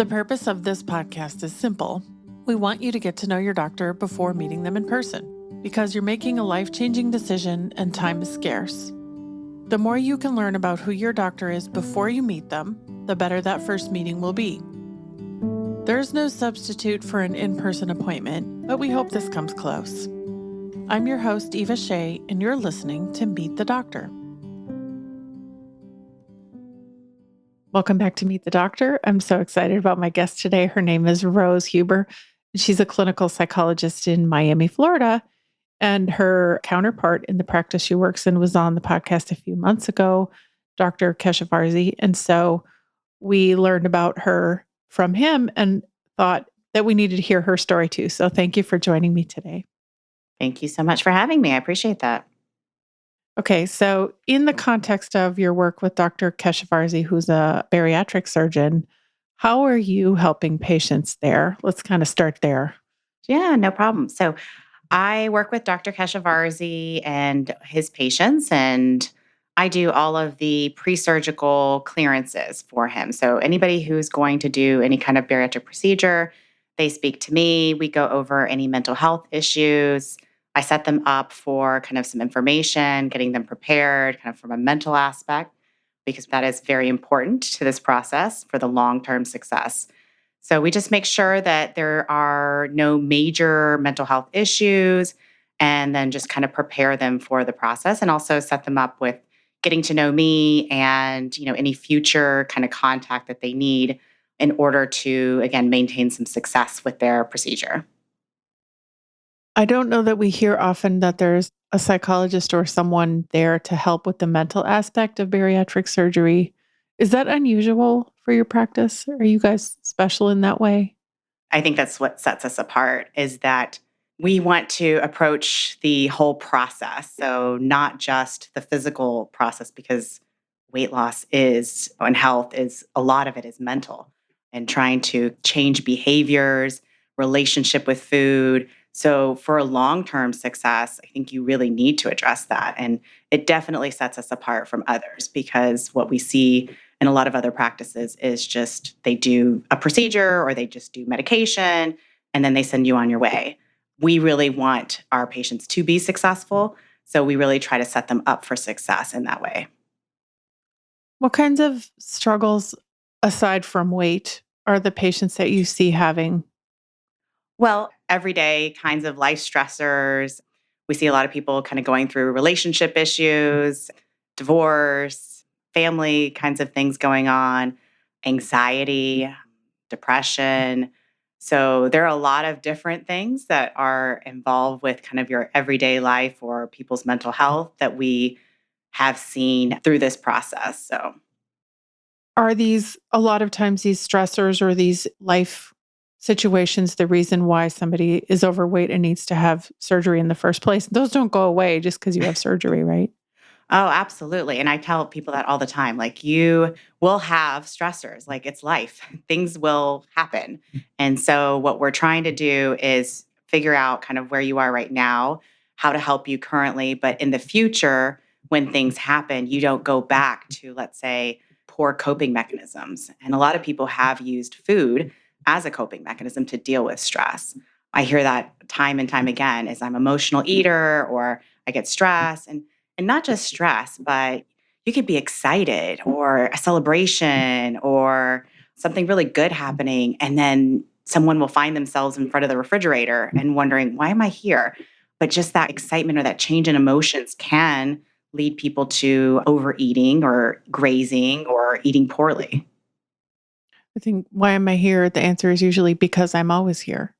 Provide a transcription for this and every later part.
The purpose of this podcast is simple. We want you to get to know your doctor before meeting them in person, because you're making a life-changing decision and time is scarce. The more you can learn about who your doctor is before you meet them, the better that first meeting will be. There's no substitute for an in-person appointment, but we hope this comes close. I'm your host, Eva Shea, and you're listening to Meet the Doctor. Welcome back to Meet the Doctor. I'm so excited about my guest today. Her name is Rose Huber. She's a clinical psychologist in Miami, Florida, and her counterpart in the practice she works in was on the podcast a few months ago, Dr. Keshavarzi. And so we learned about her from him and thought that we needed to hear her story too. So thank you for joining me today. Thank you so much for having me. I appreciate that. Okay, so in the context of your work with Dr. Keshavarzi, who's a bariatric surgeon, how are you helping patients there? Let's kind of start there. Yeah, no problem. So I work with Dr. Keshavarzi and his patients, and I do all of the pre-surgical clearances for him. So anybody who's going to do any kind of bariatric procedure, they speak to me. We go over any mental health issues. I set them up for kind of some information, getting them prepared kind of from a mental aspect, because that is very important to this process for the long-term success. So we just make sure that there are no major mental health issues and then just kind of prepare them for the process and also set them up with getting to know me and, any future kind of contact that they need in order to, again, maintain some success with their procedure. I don't know that we hear often that there's a psychologist or someone there to help with the mental aspect of bariatric surgery. Is that unusual for your practice? Are you guys special in that way? I think that's what sets us apart is that we want to approach the whole process. So not just the physical process, because weight loss is, and health is, a lot of it is mental and trying to change behaviors, relationship with food. So for a long-term success, I think you really need to address that. And it definitely sets us apart from others because what we see in a lot of other practices is just they do a procedure or they just do medication and then they send you on your way. We really want our patients to be successful. So we really try to set them up for success in that way. What kinds of struggles, aside from weight, are the patients that you see having? Well, everyday kinds of life stressors. We see a lot of people kind of going through relationship issues, divorce, family kinds of things going on, anxiety, depression. So there are a lot of different things that are involved with kind of your everyday life or people's mental health that we have seen through this process. So Are these, a lot of times, these stressors or these life situations the reason why somebody is overweight and needs to have surgery in the first place? Those don't go away just because you have surgery, right? Oh, absolutely. And I tell people that all the time. Like, you will have stressors, like, it's life, things will happen. And so, what we're trying to do is figure out kind of where you are right now, how to help you currently. But in the future, when things happen, you don't go back to, let's say, poor coping mechanisms. And a lot of people have used food as a coping mechanism to deal with stress. I hear that time and time again is I'm an emotional eater or I get stressed. And not just stress, but you could be excited or a celebration or something really good happening. And then someone will find themselves in front of the refrigerator and wondering, why am I here? But just that excitement or that change in emotions can lead people to overeating or grazing or eating poorly. I think, why am I here? The answer is usually because I'm always here.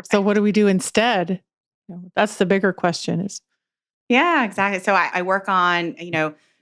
So what do we do instead? That's the bigger question is. Yeah, exactly. So I work on,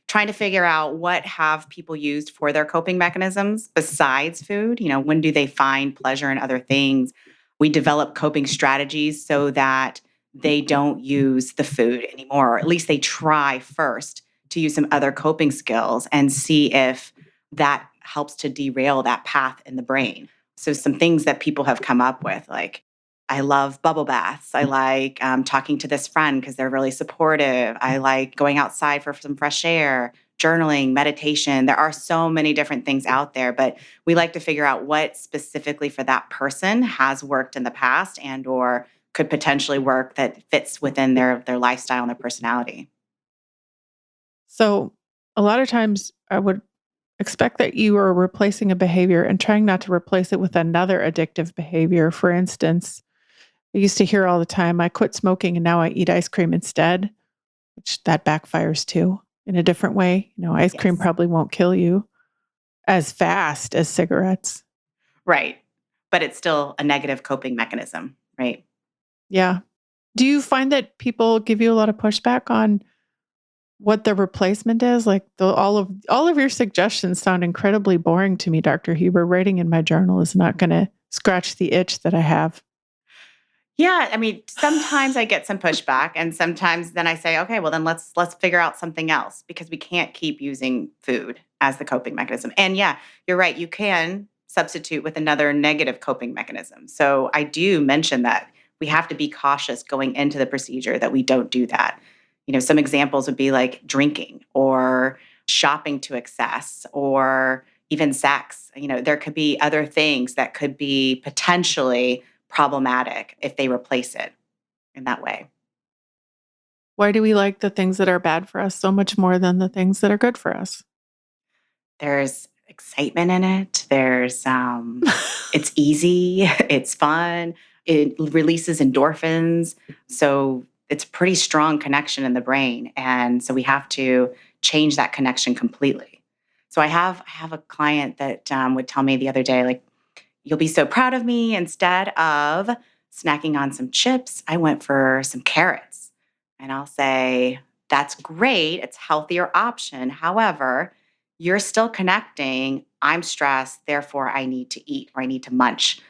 trying to figure out what have people used for their coping mechanisms besides food. When do they find pleasure in other things? We develop coping strategies so that they don't use the food anymore, or at least they try first to use some other coping skills and see if that helps to derail that path in the brain. So some things that people have come up with, like, I love bubble baths. I like talking to this friend because they're really supportive. I like going outside for some fresh air, journaling, meditation. There are so many different things out there, but we like to figure out what specifically for that person has worked in the past and or could potentially work that fits within their lifestyle and their personality. So, a lot of times I would expect that you are replacing a behavior and trying not to replace it with another addictive behavior. For instance, I used to hear all the time, I quit smoking and now I eat ice cream instead, which that backfires too in a different way. Ice cream Yes. probably won't kill you as fast as cigarettes. Right. But it's still a negative coping mechanism, right? Yeah. Do you find that people give you a lot of pushback on what the replacement is? Like all of your suggestions sound incredibly boring to me, Dr. Huber. Writing in my journal is not going to scratch the itch that I have. Yeah, I mean, sometimes I get some pushback and sometimes then I say, okay, well then let's figure out something else because we can't keep using food as the coping mechanism. And yeah, you're right, you can substitute with another negative coping mechanism. So I do mention that we have to be cautious going into the procedure that we don't do that. Some examples would be like drinking or shopping to excess or even sex. There could be other things that could be potentially problematic if they replace it in that way. Why do we like the things that are bad for us so much more than the things that are good for us? There's excitement in it. It's easy, it's fun, it releases endorphins. So it's a pretty strong connection in the brain. And so we have to change that connection completely. So I have a client that would tell me the other day, like, you'll be so proud of me. Instead of snacking on some chips, I went for some carrots. And I'll say, that's great. It's a healthier option. However, you're still connecting. I'm stressed, therefore I need to eat or I need to munch.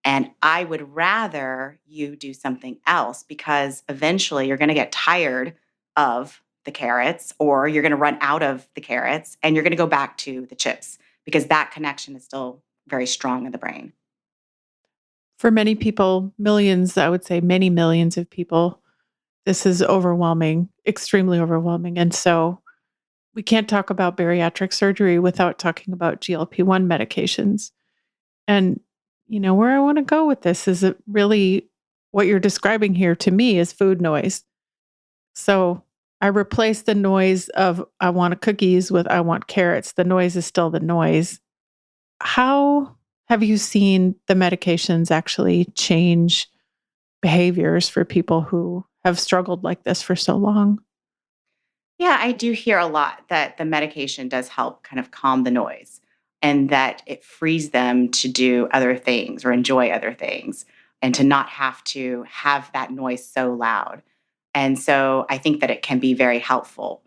And I would rather you do something else because eventually you're going to get tired of the carrots or you're going to run out of the carrots and you're going to go back to the chips because that connection is still very strong in the brain. For many people, millions, I would say many millions of people, this is overwhelming, extremely overwhelming. And so we can't talk about bariatric surgery without talking about GLP-1 medications. And, where I want to go with this is it really what you're describing here to me is food noise. So I replace the noise of I want cookies with I want carrots. The noise is still the noise. How have you seen the medications actually change behaviors for people who have struggled like this for so long? Yeah, I do hear a lot that the medication does help kind of calm the noise and that it frees them to do other things or enjoy other things and to not have to have that noise so loud. And so I think that it can be very helpful.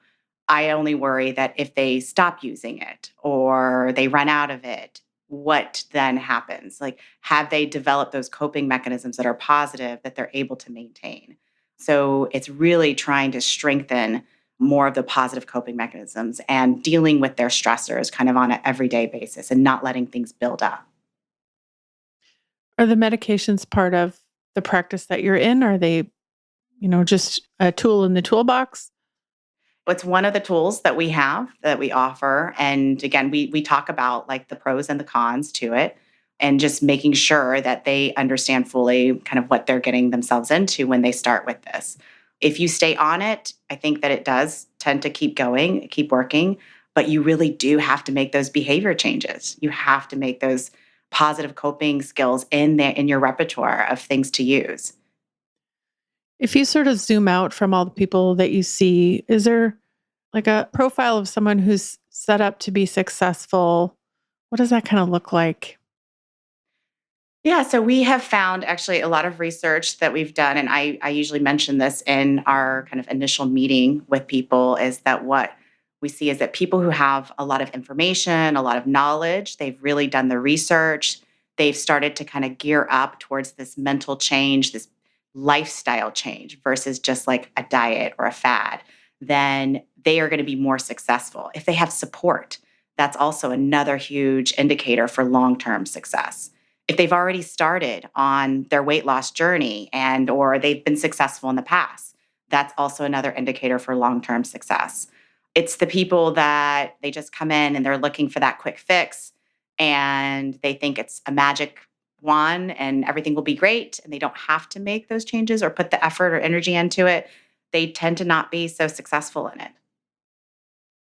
I only worry that if they stop using it or they run out of it, what then happens? Like, have they developed those coping mechanisms that are positive that they're able to maintain? So it's really trying to strengthen more of the positive coping mechanisms and dealing with their stressors kind of on an everyday basis and not letting things build up. Are the medications part of the practice that you're in? Are they, just a tool in the toolbox? It's one of the tools that we have that we offer. And again, we talk about like the pros and the cons to it and just making sure that they understand fully kind of what they're getting themselves into when they start with this. If you stay on it, I think that it does tend to keep going, keep working, but you really do have to make those behavior changes. You have to make those positive coping skills in there in your repertoire of things to use. If you sort of zoom out from all the people that you see, is there like a profile of someone who's set up to be successful? What does that kind of look like? Yeah, so we have found actually a lot of research that we've done, and I usually mention this in our kind of initial meeting with people, is that what we see is that people who have a lot of information, a lot of knowledge, they've really done the research, they've started to kind of gear up towards this mental change, this lifestyle change versus just like a diet or a fad, then they are going to be more successful. If they have support, that's also another huge indicator for long term success if they've already started on their weight loss journey and or they've been successful in the past, that's also another indicator for long-term success. It's the people that they just come in and they're looking for that quick fix and they think it's a magic wand and everything will be great and they don't have to make those changes or put the effort or energy into it. They tend to not be so successful in it.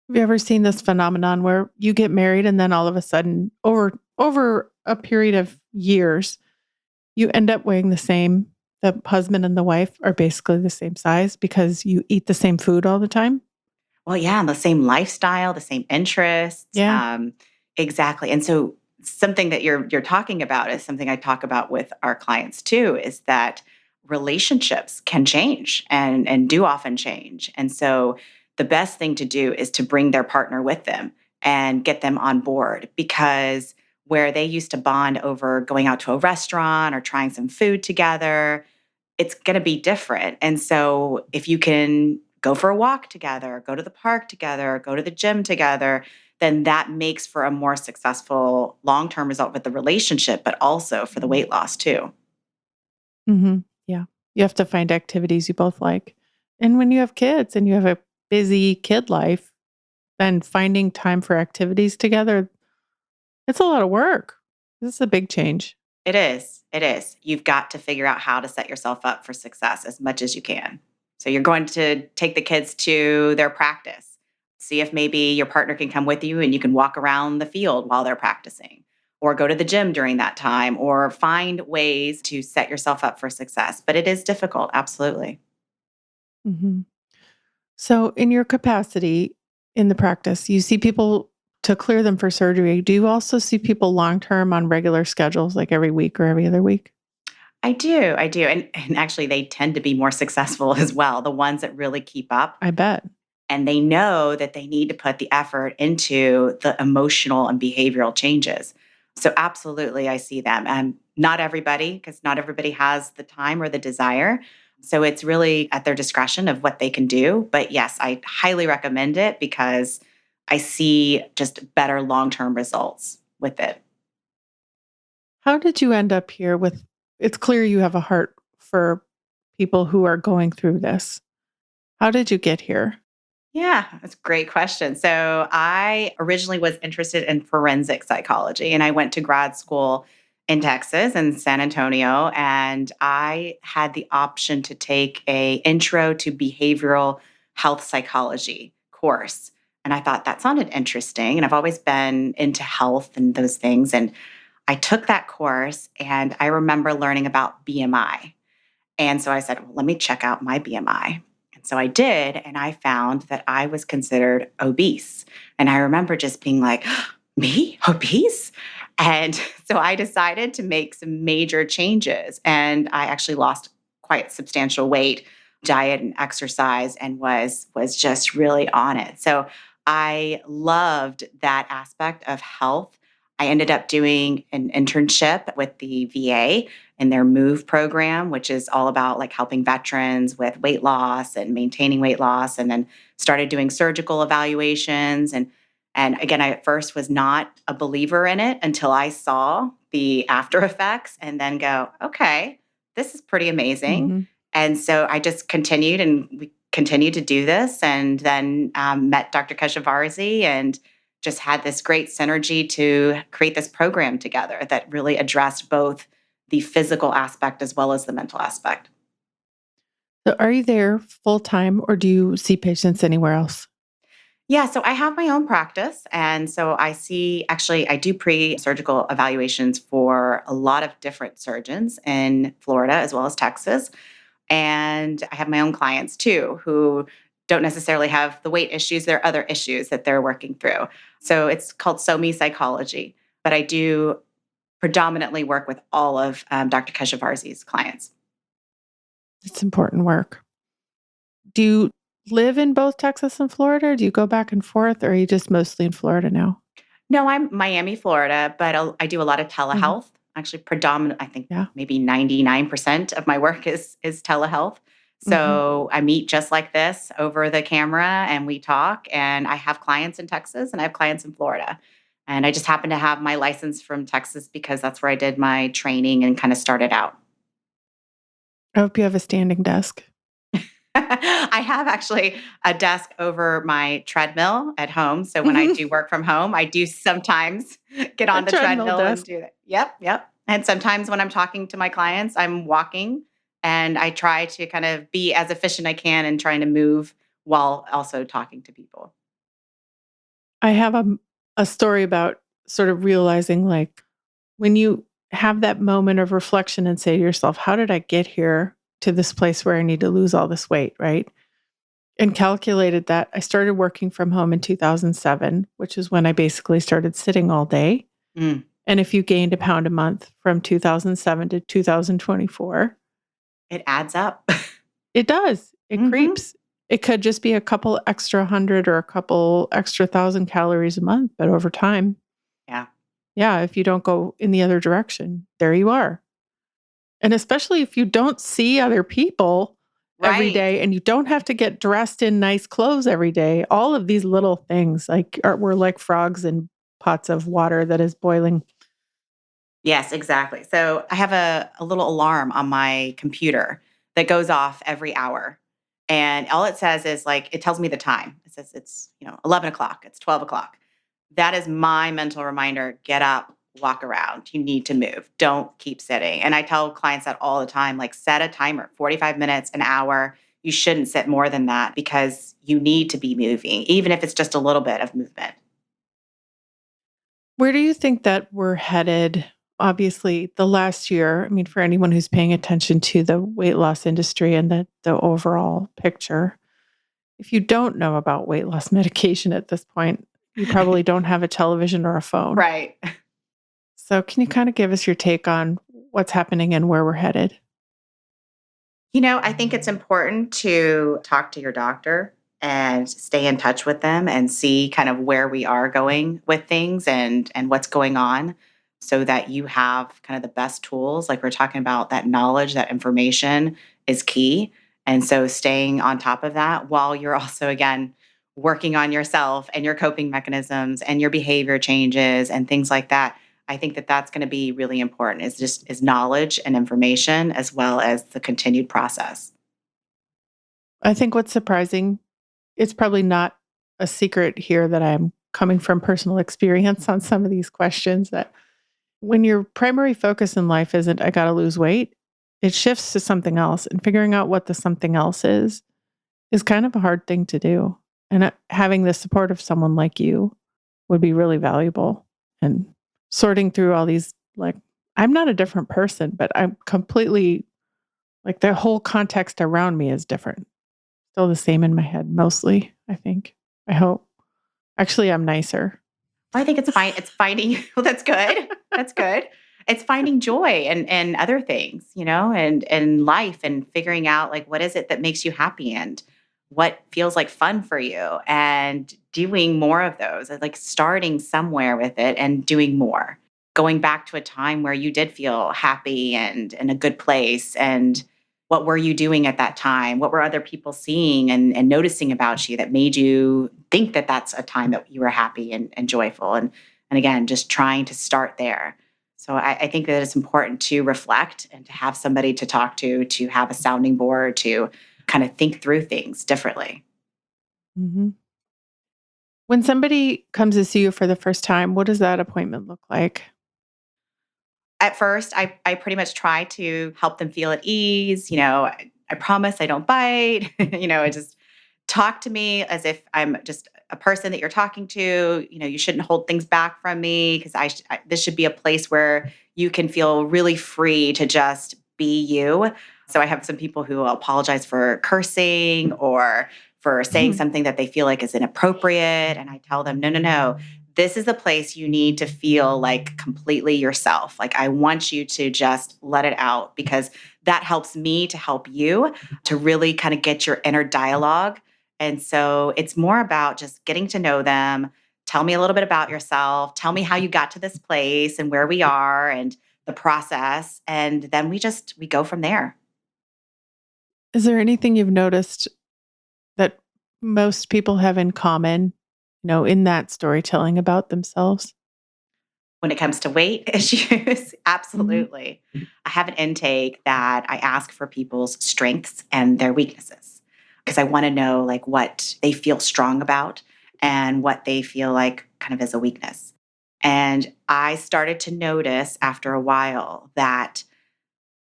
Have you ever seen this phenomenon where you get married and then all of a sudden over a period of years, you end up weighing the same? The husband and the wife are basically the same size because you eat the same food all the time? Well, yeah, and the same lifestyle, the same interests. Yeah. Exactly. And so something that you're talking about is something I talk about with our clients too, is that relationships can change and do often change. And so the best thing to do is to bring their partner with them and get them on board because where they used to bond over going out to a restaurant or trying some food together, it's going to be different. And so if you can go for a walk together, go to the park together, go to the gym together, then that makes for a more successful long-term result with the relationship, but also for the weight loss too. Yeah. You have to find activities you both like. And when you have kids and you have a busy kid life, then finding time for activities together, it's a lot of work. This is a big change. It is. It is. You've got to figure out how to set yourself up for success as much as you can. So you're going to take the kids to their practice. See if maybe your partner can come with you and you can walk around the field while they're practicing, or go to the gym during that time, or find ways to set yourself up for success. But it is difficult, absolutely. hmm So, in your capacity in the practice, you see people to clear them for surgery. Do you also see people long term on regular schedules, like every week or every other week? I do. I do. And actually, they tend to be more successful as well, the ones that really keep up. I bet. And they know that they need to put the effort into the emotional and behavioral changes. So, absolutely, I see them. And not everybody, because not everybody has the time or the desire. So, it's really at their discretion of what they can do. But yes, I highly recommend it because I see just better long term results with it. How did you end up here with it's clear you have a heart for people who are going through this. How did you get here? Yeah, that's a great question. So, I originally was interested in forensic psychology and I went to grad school in Texas in San Antonio and I had the option to take a intro to behavioral health psychology course. And I thought that sounded interesting and I've always been into health and those things and I took that course and I remember learning about BMI. And so I said, well, let me check out my BMI. And so I did, and I found that I was considered obese. And I remember just being like, me, obese? And so I decided to make some major changes. And I actually lost quite substantial weight, diet and exercise, and was just really on it. So I loved that aspect of health. I ended up doing an internship with the VA in their MOVE program, which is all about like helping veterans with weight loss and maintaining weight loss, and then started doing surgical evaluations. And again, I at first was not a believer in it until I saw the after effects and then go, okay, this is pretty amazing. Mhm. And so I just continued and we continued to do this and then met Dr. Keshavarzi and just had this great synergy to create this program together that really addressed both the physical aspect as well as the mental aspect. So are you there full time or do you see patients anywhere else? Yeah, so I have my own practice. And so I see, actually, I do pre surgical evaluations for a lot of different surgeons in Florida as well as Texas. And I have my own clients too who don't necessarily have the weight issues. There are other issues that they're working through. So it's called SoMi Psychology. But I do predominantly work with all of Dr. Keshavarzi's clients. It's important work. Do you live in both Texas and Florida? Or do you go back and forth or are you just mostly in Florida now? No, I'm Miami, Florida, but I do a lot of Mhm. telehealth. Actually, predominant, I think Yeah. maybe 99% of my work is telehealth. Mhm. So I meet just like this over the camera and we talk. And I have clients in Texas and I have clients in Florida. And I just happen to have my license from Texas because that's where I did my training and kind of started out. I hope you have a standing desk. I have actually a desk over my treadmill at home. So when I Mhm. do work from home, I do sometimes get A on the treadmill treadmill and desk. do that. Yep, yep. And sometimes when I'm talking to my clients, I'm walking and I try to kind of be as efficient I can in trying to move while also talking to people. I have a story about sort of realizing, like, when you have that moment of reflection and say to yourself, "How did I get here to this place where I need to lose all this weight?" Right? And calculated that I started working from home in 2007, which is when I basically started sitting all day. Mm, And if you gained a pound a month from 2007 to 2024, it adds up. it does. It Hmm. creeps. It could just be a couple extra hundred or a couple extra thousand calories a month, but over time, Yeah. yeah, if you don't go in the other direction, there you are. And especially if you don't see other people every Right. day and you don't have to get dressed in nice clothes every day, all of these little things we're like frogs in pots of water that is boiling. Yes, exactly. So I have a little alarm on my computer that goes off every hour. And all it says is like, it tells me the time. It says it's, 11 o'clock, it's 12 o'clock. That is my mental reminder. Get up, walk around. You need to move. Don't keep sitting. And I tell clients that all the time, like set a timer, 45 minutes, an hour. You shouldn't sit more than that because you need to be moving, even if it's just a little bit of movement. Where do you think that we're headed? Obviously, the last year, I mean, for anyone who's paying attention to the weight loss industry and the overall picture, if you don't know about weight loss medication at this point, you probably don't have a television or a phone. Right. So, can you kind of give us your take on what's happening and where we're headed? I think it's important to talk to your doctor and stay in touch with them and see kind of where we are going with things and what's going on so that you have kind of the best tools. Like we're talking about, that knowledge, that information is key. And so staying on top of that while you're also again working on yourself and your coping mechanisms and your behavior changes and things like that. I think that that's going to be really important, is knowledge and information as well as the continued process. I think what's surprising, it's probably not a secret here that I'm coming from personal experience on some of these questions, that when your primary focus in life isn't, I got to lose weight, it shifts to something else. And figuring out what the something else is kind of a hard thing to do. And having the support of someone like you would be really valuable. And sorting through all these, like, I'm not a different person, but I'm completely, like, the whole context around me is different. Still the same in my head, mostly, I think. I hope. Actually, I'm nicer. I think it's fine. It's finding well, that's good. That's good. It's finding joy and other things, and life and figuring out like what is it that makes you happy and what feels like fun for you and doing more of those. And, like starting somewhere with it and doing more. Going back to a time where you did feel happy and in a good place, and what were you doing at that time? What were other people seeing and noticing about you that made you think that that's a time that you were happy and joyful? And again, just trying to start there. So I think that it's important to reflect and to have somebody to talk to have a sounding board, to kind of think through things differently. Mhm. When somebody comes to see you for the first time, what does that appointment look like? At first, I pretty much try to help them feel at ease. I promise I don't bite. I just talk to me as if I'm just a person that you're talking to. You shouldn't hold things back from me because this should be a place where you can feel really free to just be you. So I have some people who apologize for cursing or for saying Mhm. something that they feel like is inappropriate. And I tell them, no, no, no. This is a place you need to feel like completely yourself. Like, I want you to just let it out because that helps me to help you to really kind of get your inner dialogue. And so it's more about just getting to know them. Tell me a little bit about yourself. Tell me how you got to this place and where we are and the process. And then we go from there. Is there anything you've noticed that most people have in common, in that storytelling about themselves? When it comes to weight issues, Mhm. absolutely. I have an intake that I ask for people's strengths and their weaknesses. because I want to know like what they feel strong about and what they feel like kind of as a weakness. And I started to notice after a while that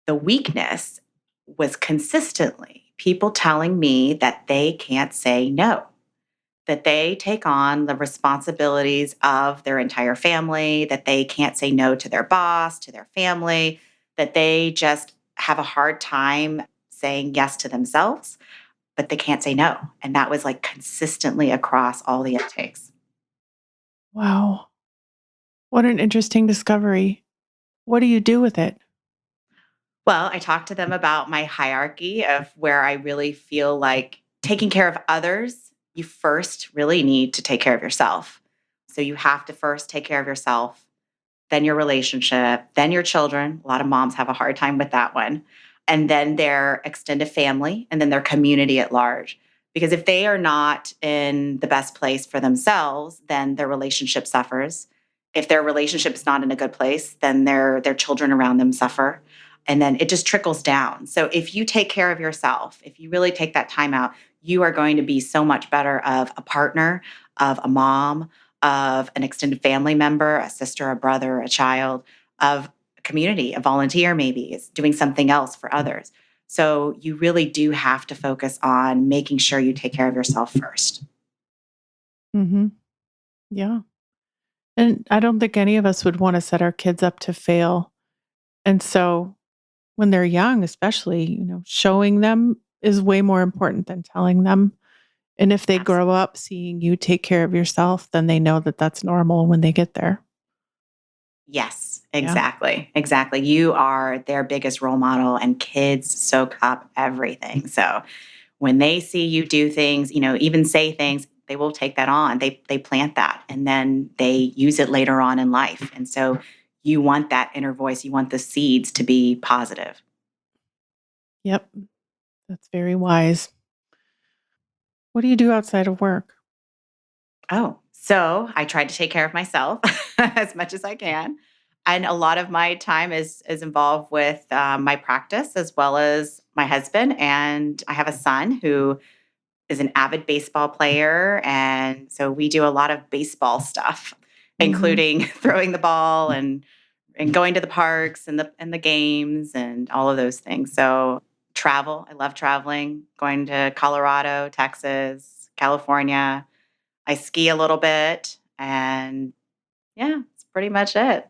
the weakness was consistently people telling me that they can't say no, that they take on the responsibilities of their entire family, that they can't say no to their boss, to their family, that they just have a hard time saying yes to themselves, but they can't say no. And that was like consistently across all the intakes. Wow. What an interesting discovery. What do you do with it? Well, I talked to them about my hierarchy of where I really feel like taking care of others, you first really need to take care of yourself. So you have to first take care of yourself, then your relationship, then your children. A lot of moms have a hard time with that one. And then their extended family, and then their community at large. Because if they are not in the best place for themselves, then their relationship suffers. If their relationship is not in a good place, then their children around them suffer. And then it just trickles down. So if you take care of yourself, if you really take that time out, you are going to be so much better of a partner, of a mom, of an extended family member, a sister, a brother, a child, of a community, a volunteer maybe is doing something else for others. So you really do have to focus on making sure you take care of yourself first. Mm-hmm. Yeah. And I don't think any of us would want to set our kids up to fail. And so when they're young, especially, showing them is way more important than telling them. And if they grow Absolutely. up seeing you take care of yourself, then they know that that's normal when they get there. Yes, Yeah. exactly. Exactly. You are their biggest role model, and kids soak up everything. So when they see you do things, even say things, they will take that on. They plant that and then they use it later on in life. And so you want that inner voice, you want the seeds to be positive. Yep. That's very wise. What do you do outside of work? Oh, so I tried to take care of myself as much as I can. And a lot of my time is involved with my practice as well as my husband. And I have a son who is an avid baseball player. And so we do a lot of baseball stuff, Mm-hmm. including throwing the ball and going to the parks and the games and all of those things. So travel, I love traveling, going to Colorado, Texas, California. I ski a little bit and yeah, that's pretty much it.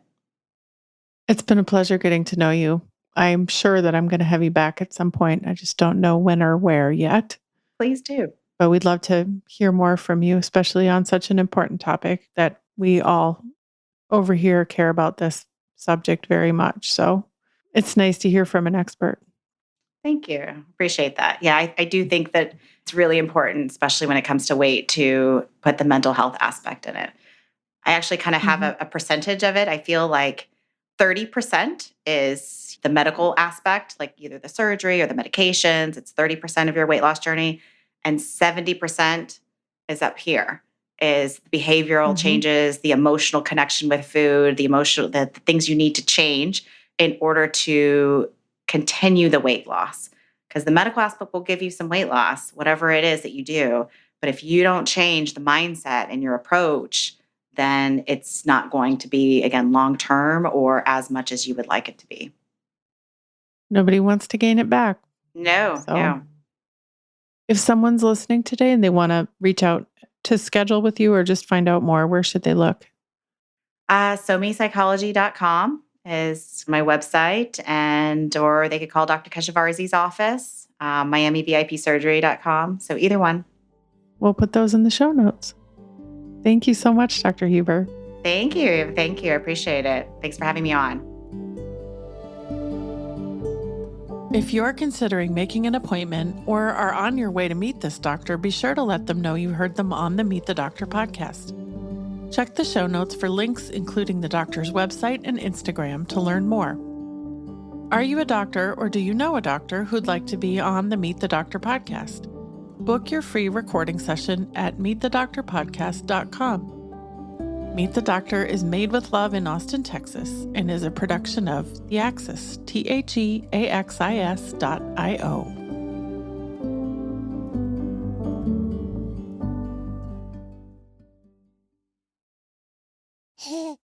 It's been a pleasure getting to know you. I'm sure that I'm going to have you back at some point. I just don't know when or where yet. Please do. But we'd love to hear more from you, especially on such an important topic that we all over here care about this subject very much. So it's nice to hear from an expert. Thank you. Appreciate that. Yeah, I do think that it's really important, especially when it comes to weight, to put the mental health aspect in it. I actually kind of have Mhm. a percentage of it. I feel like 30% is the medical aspect, like either the surgery or the medications. It's 30% of your weight loss journey. And 70% is up here, is behavioral Mhm. changes, the emotional connection with food, the things you need to change in order to continue the weight loss. Because the medical aspect will give you some weight loss, whatever it is that you do. But if you don't change the mindset and your approach, then it's not going to be, again, long term or as much as you would like it to be. Nobody wants to gain it back. No, So no. if someone's listening today and they want to reach out to schedule with you or just find out more, where should they look? SoMiPsychology.com is my website, and or they could call Dr. Keshavarzi's office, MiamiVIPsurgery.com. So either one. We'll put those in the show notes. Thank you so much, Dr. Huber. Thank you. Thank you. I appreciate it. Thanks for having me on. If you're considering making an appointment or are on your way to meet this doctor, be sure to let them know you heard them on the Meet the Doctor podcast. Check the show notes for links, including the doctor's website and Instagram, to learn more. Are you a doctor or do you know a doctor who'd like to be on the Meet the Doctor podcast? Book your free recording session at meetthedoctorpodcast.com. Meet the Doctor is made with love in Austin, Texas, and is a production of The Axis, TheAxis.io.